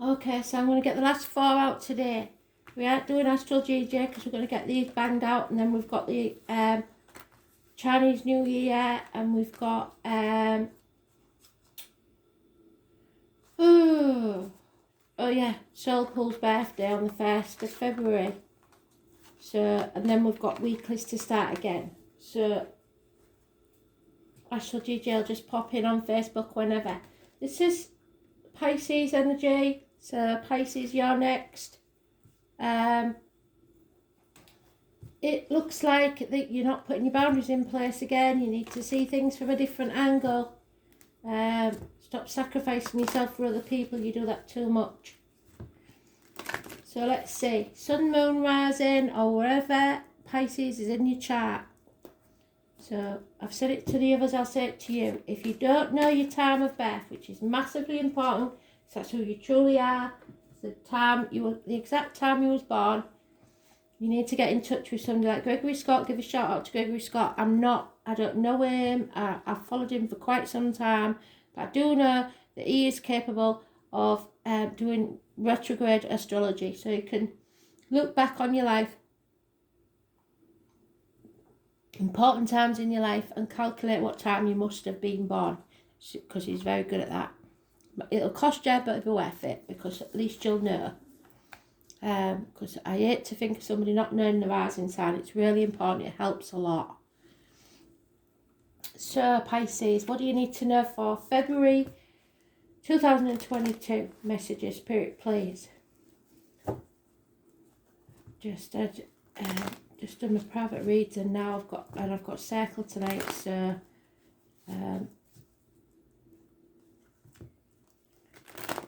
Okay, so I'm going to get the last 4 out today. We aren't doing Astrology because we're going to get these banged out, and then we've got the Chinese New Year, and we've got oh yeah, Soul Pool's birthday on the 1st of February. So, and then we've got weeklies to start again. So Astrology will just pop in on Facebook whenever. This is Pisces energy. So Pisces, you're next. It looks like that you're not putting your boundaries in place again. You need to see things from a different angle. Stop sacrificing yourself for other people. You do that too much. So let's see. Sun, moon, rising, or wherever Pisces is in your chart. So I've said it to the others, I'll say it to you. If you don't know your time of birth, which is massively important, because that's who you truly are, the exact time you was born, you need to get in touch with somebody like Gregory Scott. Give a shout out to Gregory Scott. I don't know him. I've followed him for quite some time, but I do know that he is capable of doing retrograde astrology. So you can look back on your life, important times in your life, and calculate what time you must have been born, because he's very good at that. It'll cost you, but it'll be worth it, because at least you'll know. Because I hate to think of somebody not knowing the rising sign. It's really important. It helps a lot. So Pisces, what do you need to know for February 2022? Messages, Spirit, please. Just done my private reads, and now I've got circle tonight. So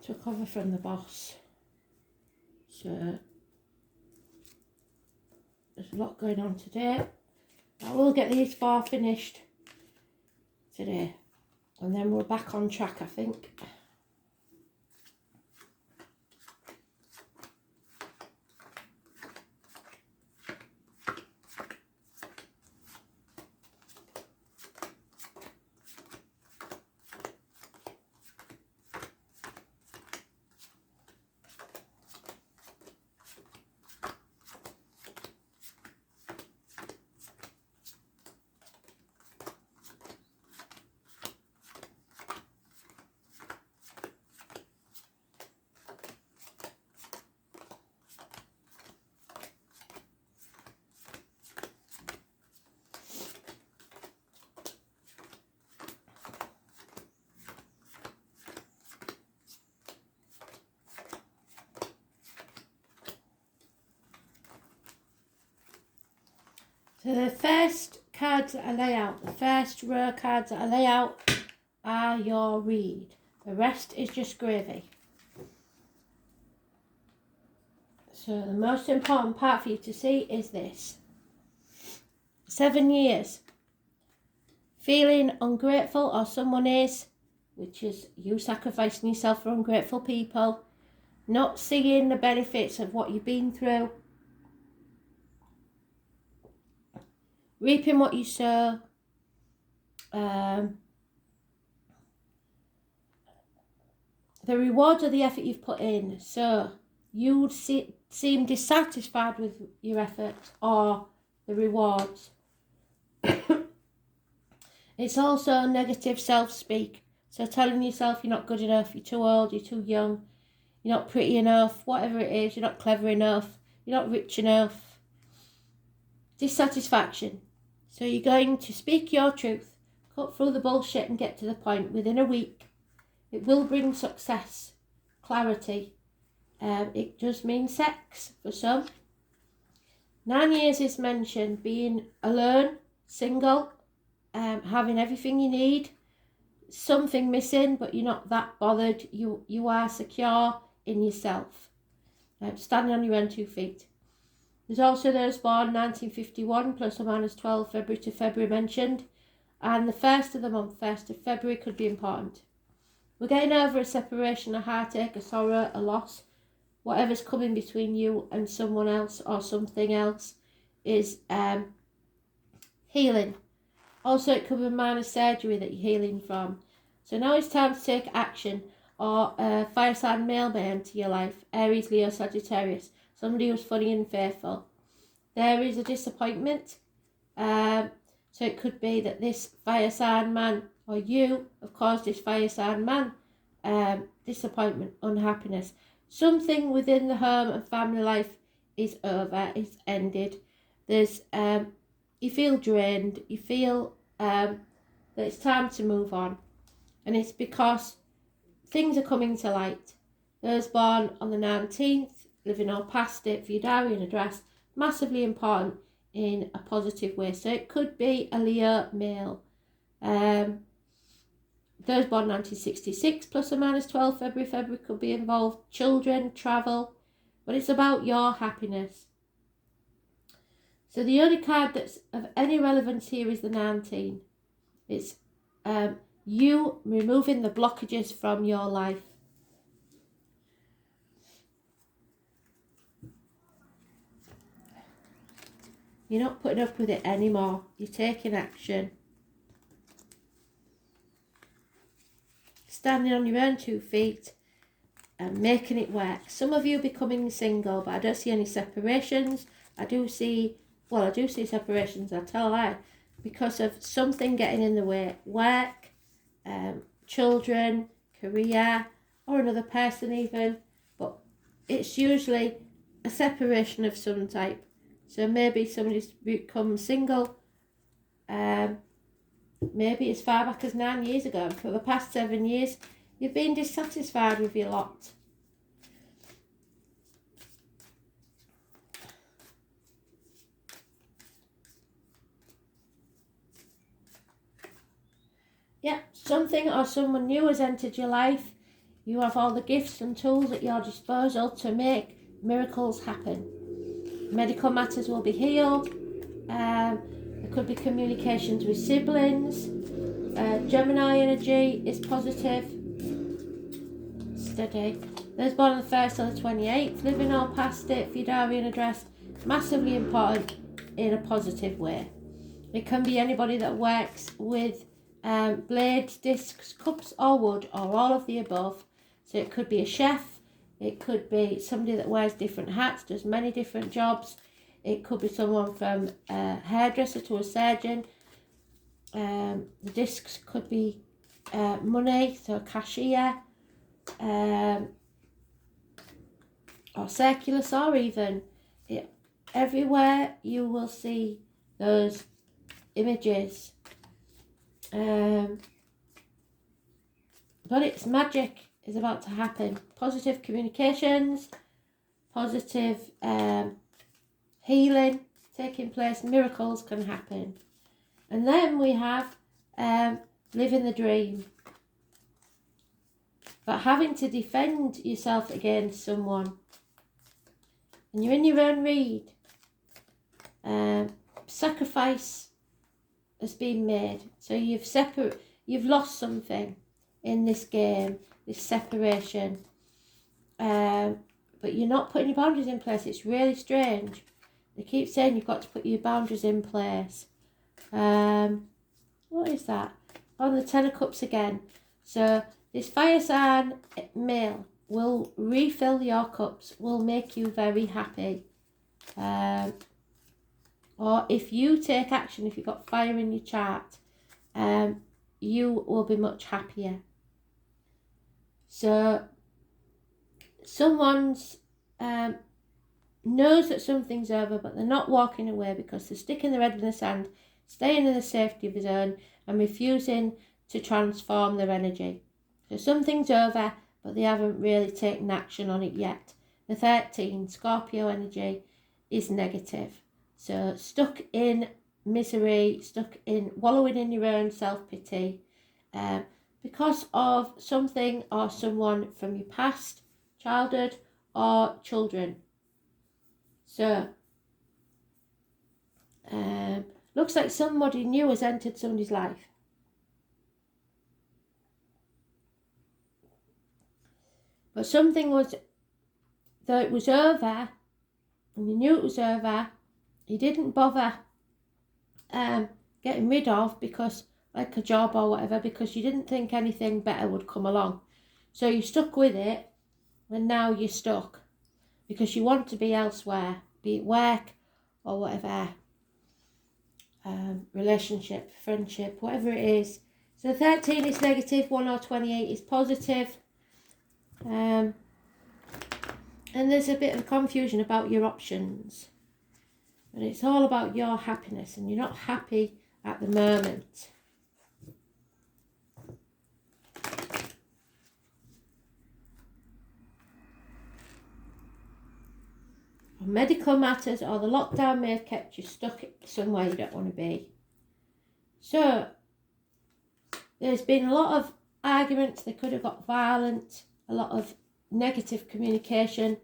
took over from the boss. So there's a lot going on today. I will get these 4 finished today, and then we're back on track, I think. So the first cards that I lay out, the first row cards that I lay out are your read. The rest is just gravy. So the most important part for you to see is this. 7 years. Feeling ungrateful, or someone is, which is you sacrificing yourself for ungrateful people. Not seeing the benefits of what you've been through. Reaping what you sow. The rewards of the effort you've put in. So you seem dissatisfied with your efforts or the rewards. It's also negative self-speak. So telling yourself you're not good enough, you're too old, you're too young, you're not pretty enough, whatever it is, you're not clever enough, you're not rich enough. Dissatisfaction. So you're going to speak your truth, cut through the bullshit and get to the point within a week. It will bring success, clarity. It does mean sex for some. 9 years is mentioned, being alone, single, having everything you need, something missing, but you're not that bothered. You are secure in yourself, standing on your own 2 feet. There's also those born 1951, plus or minus 12 February to February mentioned. And the 1st of the month, 1st of February, could be important. We're getting over a separation, a heartache, a sorrow, a loss. Whatever's coming between you and someone else or something else is healing. Also, it could be minor surgery that you're healing from. So now it's time to take action or a fire sign male may enter your life, Aries, Leo, Sagittarius, somebody who's funny and faithful. There is a disappointment. So it could be that this fire sign man, or you, have caused this fire sign man disappointment, unhappiness. Something within the home and family life is over, it's ended. There's you feel drained, you feel that it's time to move on, and it's because things are coming to light. Those born on the 19th, living or past it, for your diary and address, massively important in a positive way. So it could be a Leo male. Those born 1966 plus or minus 12 February could be involved. Children, travel, but it's about your happiness. So the only card that's of any relevance here is the 19. It's you removing the blockages from your life. You're not putting up with it anymore. You're taking action. Standing on your own 2 feet and making it work. Some of you becoming single, but I don't see any separations. I do see separations, I tell a lie, because of something getting in the way. Work, children, career, or another person even. But it's usually a separation of some type. So maybe somebody's become single, maybe as far back as 9 years ago. For the past 7 years, you've been dissatisfied with your lot. Yeah, something or someone new has entered your life. You have all the gifts and tools at your disposal to make miracles happen. Medical matters will be healed. There could be communications with siblings. Gemini energy is positive. Steady. Those born on the 1st or the 28th, living or past it, for your diary and address, massively important in a positive way. It can be anybody that works with blades, discs, cups or wood, or all of the above. So it could be a chef. It could be somebody that wears different hats, does many different jobs. It could be someone from a hairdresser to a surgeon. The discs could be money, so a cashier, or circular saw even. Everywhere you will see those images. But it's magic is about to happen. Positive communications, positive healing taking place, miracles can happen. And then we have living the dream. But having to defend yourself against someone. And you're in your own read. Sacrifice has been made. So you've lost something in this game, this separation. But you're not putting your boundaries in place. It's really strange. They keep saying you've got to put your boundaries in place. What is that? On the 10 of Cups again. So this fire sign male will refill your cups, will make you very happy. Or if you take action, if you've got fire in your chart, you will be much happier. So someone's knows that something's over, but they're not walking away because they're sticking their head in the sand, staying in the safety of the zone and refusing to transform their energy. So something's over, but they haven't really taken action on it yet. The 13, Scorpio energy, is negative. So stuck in misery, stuck in wallowing in your own self-pity because of something or someone from your past, childhood or children. So looks like somebody new has entered somebody's life. But something was, though it was over, and you knew it was over, you didn't bother getting rid of, because, like a job or whatever, because you didn't think anything better would come along. So you're stuck with it, and now you're stuck because you want to be elsewhere, be it work or whatever, relationship, friendship, whatever it is. So 13 is negative, 1 or 28 is positive. And there's a bit of confusion about your options. But it's all about your happiness, and you're not happy at the moment. Medical matters or the lockdown may have kept you stuck somewhere you don't want to be. So there's been a lot of arguments. They could have got violent, a lot of negative communication.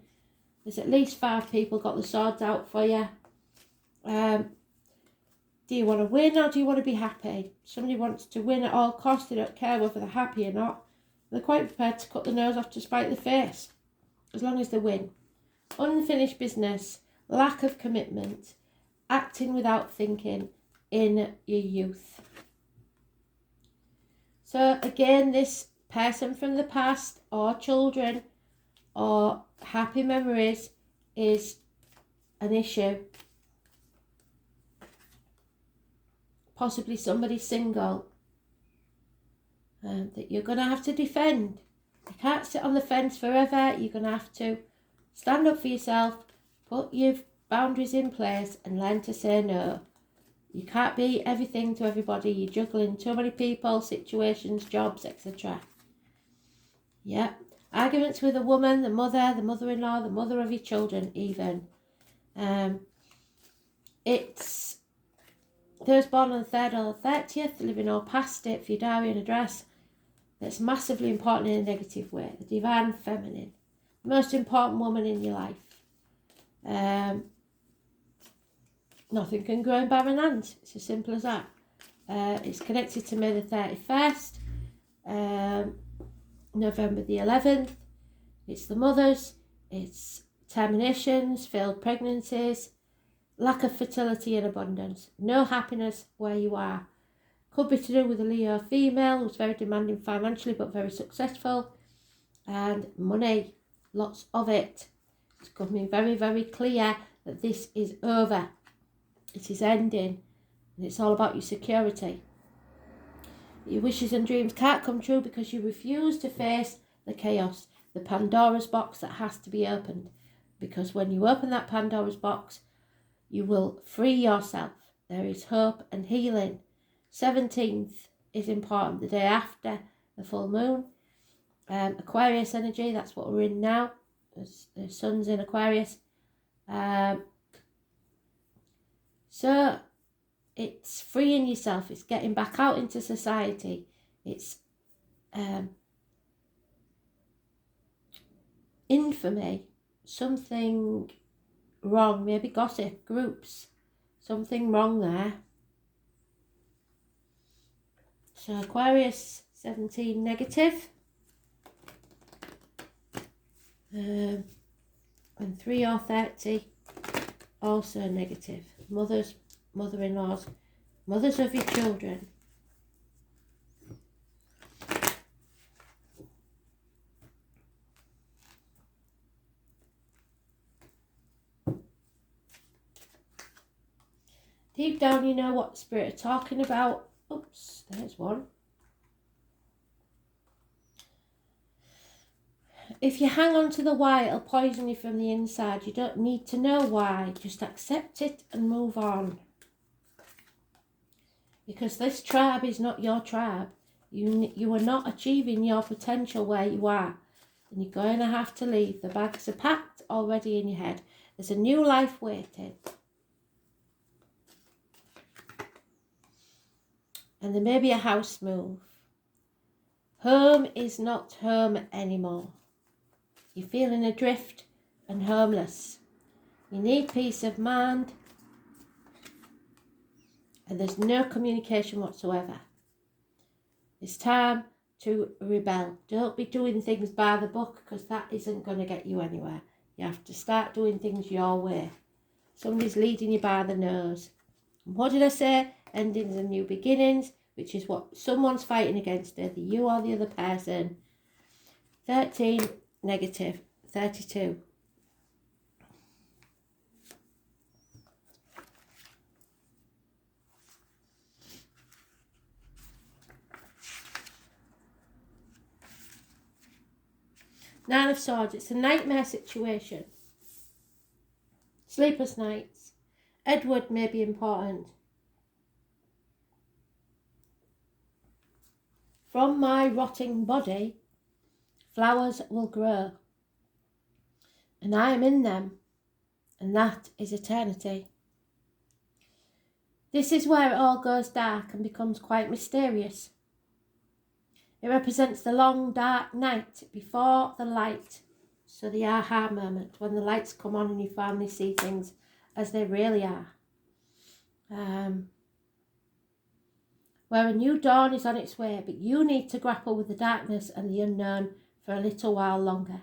There's at least 5 people got the swords out for you. Do you want to win or do you want to be happy? Somebody wants to win at all costs. They don't care whether they're happy or not. They're quite prepared to cut the nose off to spite the face, as long as they win. Unfinished business, lack of commitment, acting without thinking in your youth. So again, this person from the past or children or happy memories is an issue. Possibly somebody single that you're going to have to defend. You can't sit on the fence forever. You're going to have to stand up for yourself, put your boundaries in place and learn to say no. You can't be everything to everybody. You're juggling too many people, situations, jobs, etc. Yeah. Arguments with a woman, the mother-in-law, the mother of your children even. It's those born on the 3rd or the 30th, living all past it for your diary and address. That's massively important in a negative way. The divine feminine. Most important woman in your life. Nothing can grow in barren land. It's as simple as that. It's connected to May the 31st, November the 11th. It's the mothers. It's terminations, failed pregnancies, lack of fertility and abundance. No happiness where you are. Could be to do with a Leo female who's very demanding financially but very successful. And money. Lots of it. It's becoming very, very clear that this is over. It is ending. And it's all about your security. Your wishes and dreams can't come true because you refuse to face the chaos. The Pandora's box that has to be opened. Because when you open that Pandora's box, you will free yourself. There is hope and healing. 17th is important. The day after the full moon. Aquarius energy, that's what we're in now. The sun's in Aquarius. So it's freeing yourself. It's getting back out into society. It's infamy, something wrong, maybe gossip, groups, something wrong there. So Aquarius 17 negative. And 3 or 30 also negative. Mothers, mother-in-laws, mothers of your children. Deep down you know what the spirit are talking about. Oops, there's one. If you hang on to the why, it'll poison you from the inside. You don't need to know why. Just accept it and move on. Because this tribe is not your tribe. You are not achieving your potential where you are. And you're going to have to leave. The bags are packed already in your head. There's a new life waiting. And there may be a house move. Home is not home anymore. You're feeling adrift and homeless. You need peace of mind. And there's no communication whatsoever. It's time to rebel. Don't be doing things by the book because that isn't going to get you anywhere. You have to start doing things your way. Somebody's leading you by the nose. And what did I say? Endings and new beginnings, which is what someone's fighting against, either you or the other person. 13, negative, 32. Nine of Swords, it's a nightmare situation. Sleepless nights. Edward may be important. From my rotting body, flowers will grow. And I am in them, and that is eternity. This is where it all goes dark and becomes quite mysterious. It represents the long dark night before the light. So the aha moment, when the lights come on and you finally see things as they really are. Where a new dawn is on its way, but you need to grapple with the darkness and the unknown for a little while longer.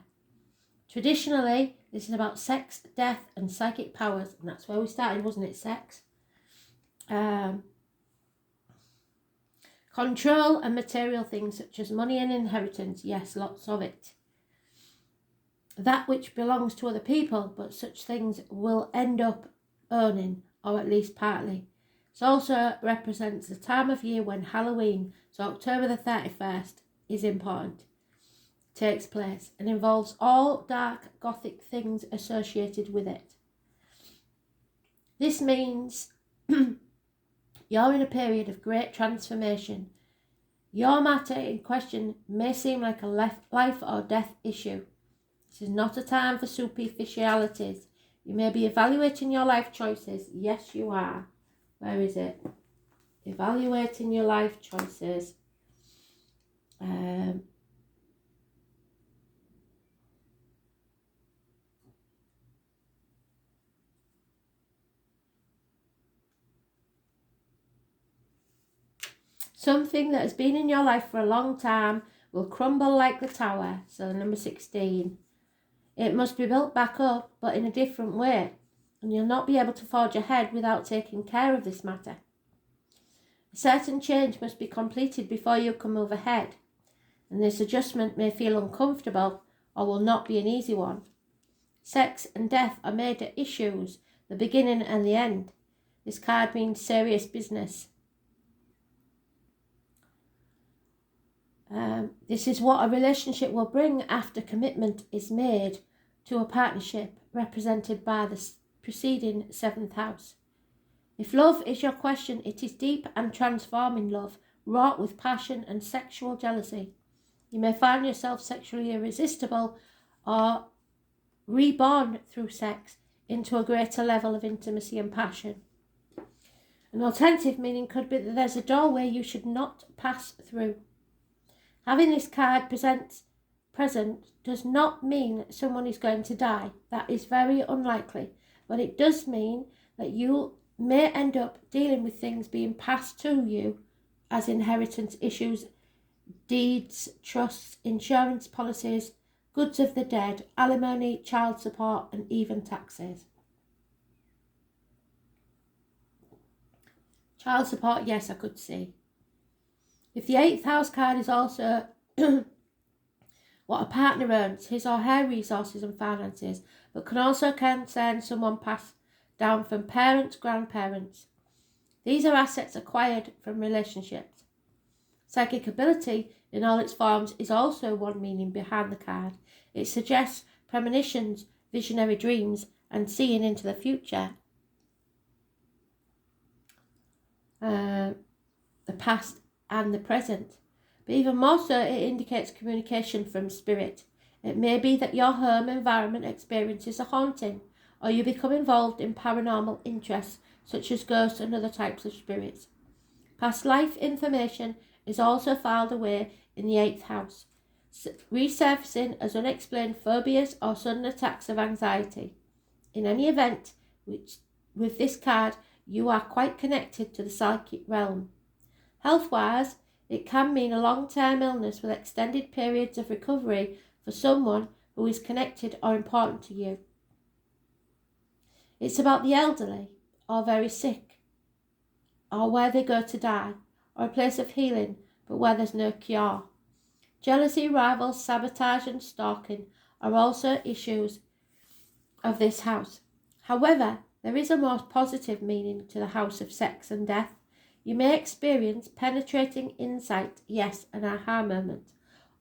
Traditionally, this is about sex, death and psychic powers, and that's where we started, wasn't it? Sex. Control and material things such as money and inheritance, yes, lots of it. That which belongs to other people, but such things will end up owning, or at least partly. It also represents the time of year when Halloween, so October the 31st, is important, takes place, and involves all dark gothic things associated with it. This means you're in a period of great transformation. Your matter in question may seem like a life or death issue. This is not a time for superficialities. You may be evaluating your life choices. Yes, you are. Where is it? Evaluating your life choices. Something that has been in your life for a long time will crumble like the tower. So number 16. It must be built back up, but in a different way. And you'll not be able to forge ahead without taking care of this matter. A certain change must be completed before you can move ahead. And this adjustment may feel uncomfortable or will not be an easy one. Sex and death are major issues, the beginning and the end. This card means serious business. This is what a relationship will bring after commitment is made to a partnership represented by the preceding 7th house. If love is your question, it is deep and transforming love, wrought with passion and sexual jealousy. You may find yourself sexually irresistible or reborn through sex into a greater level of intimacy and passion. An alternative meaning could be that there's a doorway you should not pass through. Having this card present does not mean someone is going to die. That is very unlikely. But it does mean that you may end up dealing with things being passed to you as inheritance issues, deeds, trusts, insurance policies, goods of the dead, alimony, child support, and even taxes. Child support, yes, I could see. If the 8th house card is also what a partner earns, his or her resources and finances, but can also concern someone passed down from parents, grandparents. These are assets acquired from relationships. Psychic ability in all its forms is also one meaning behind the card. It suggests premonitions, visionary dreams, and seeing into the future. The past and the present. But even more so, it indicates communication from spirit. It may be that your home environment experiences a haunting, or you become involved in paranormal interests, such as ghosts and other types of spirits. Past life information is also filed away in the 8th house, resurfacing as unexplained phobias or sudden attacks of anxiety. In any event, with this card, you are quite connected to the psychic realm. Health-wise, it can mean a long-term illness with extended periods of recovery for someone who is connected or important to you. It's about the elderly, or very sick, or where they go to die, or a place of healing, but where there's no cure. Jealousy, rivals, sabotage and stalking are also issues of this house. However, there is a more positive meaning to the house of sex and death. You may experience penetrating insight, yes, an aha moment,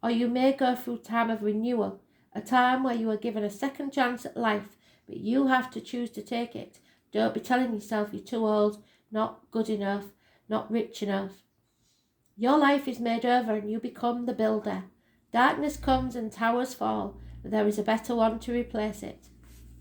or you may go through time of renewal, a time where you are given a second chance at life, but you have to choose to take it. Don't be telling yourself you're too old, not good enough, not rich enough. Your life is made over and you become the builder. Darkness comes and towers fall, but there is a better one to replace it.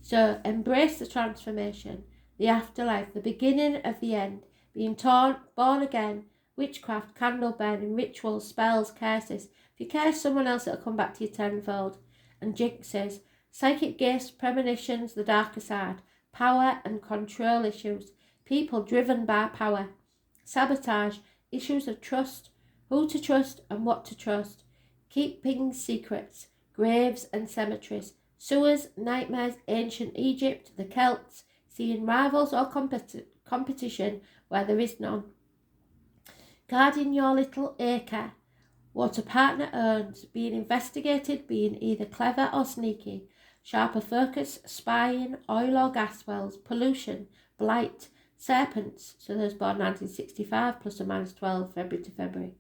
So embrace the transformation, the afterlife, the beginning of the end, being born again, witchcraft, candle burning, rituals, spells, curses. If you curse someone else, it'll come back to you tenfold. And jinxes, psychic gifts, premonitions, the darker side, power and control issues, people driven by power, sabotage, issues of trust, who to trust and what to trust, keeping secrets, graves and cemeteries, sewers, nightmares, ancient Egypt, the Celts, seeing rivals or competition where there is none, guarding your little acre, what a partner owns, being investigated, being either clever or sneaky, sharper focus, spying, oil or gas wells, pollution, blight, serpents, so those born 1965 plus or minus 12 February to February,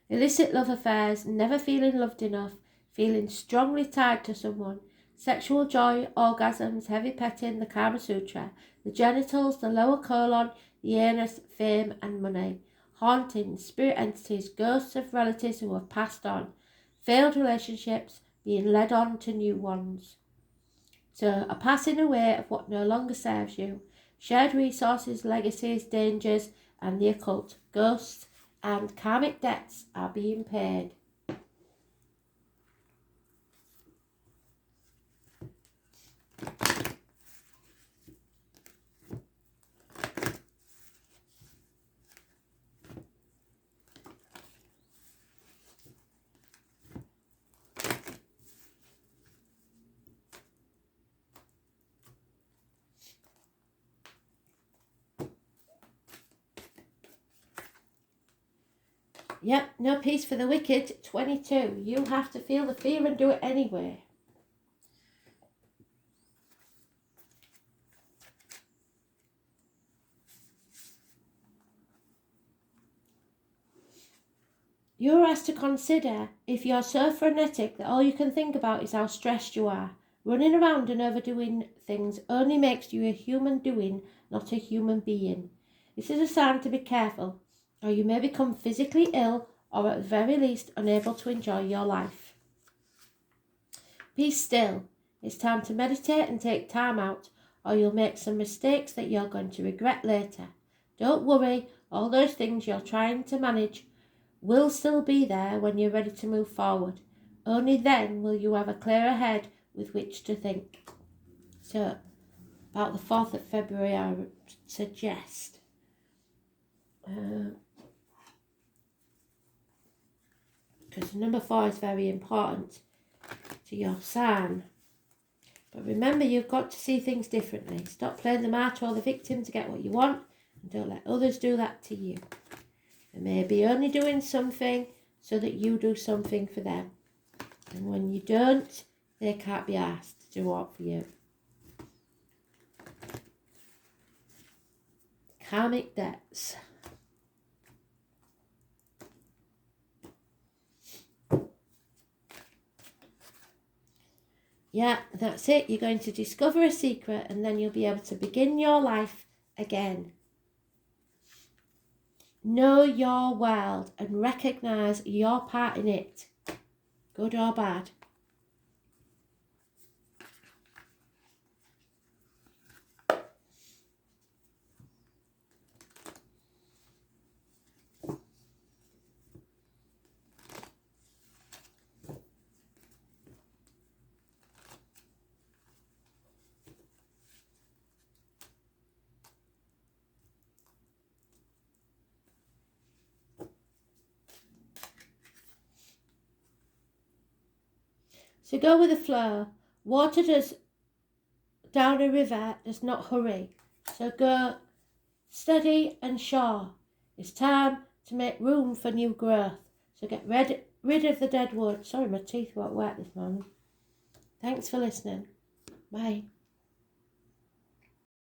illicit love affairs, never feeling loved enough, feeling strongly tied to someone, sexual joy, orgasms, heavy petting, the Kama Sutra, the genitals, the lower colon, the anus, fame and money, hauntings, spirit entities, ghosts of relatives who have passed on, failed relationships, being led on to new ones. So a passing away of what no longer serves you, shared resources, legacies, dangers and the occult, ghosts and karmic debts are being paid. Yep, no peace for the wicked. 22. You have to feel the fear and do it anyway. You're asked to consider if you're so frenetic that all you can think about is how stressed you are. Running around and overdoing things only makes you a human doing, not a human being. This is a sign to be careful, or you may become physically ill or at the very least unable to enjoy your life. Be still. It's time to meditate and take time out, or you'll make some mistakes that you're going to regret later. Don't worry, all those things you're trying to manage will still be there when you're ready to move forward. Only then will you have a clearer head with which to think. So, about the 4th of February, I would suggest. Because number 4 is very important to your sign. But remember, you've got to see things differently. Stop playing the martyr or the victim to get what you want, and don't let others do that to you. They may be only doing something so that you do something for them. And when you don't, they can't be asked to do what for you. Karmic debts. Yeah, that's it. You're going to discover a secret and then you'll be able to begin your life again. Know your world and recognise your part in it, good or bad. So go with the flow. Water does down a river does not hurry. So go steady and sure. It's time to make room for new growth. So get ready, rid of the dead wood. Sorry, my teeth weren't wet this morning. Thanks for listening. Bye.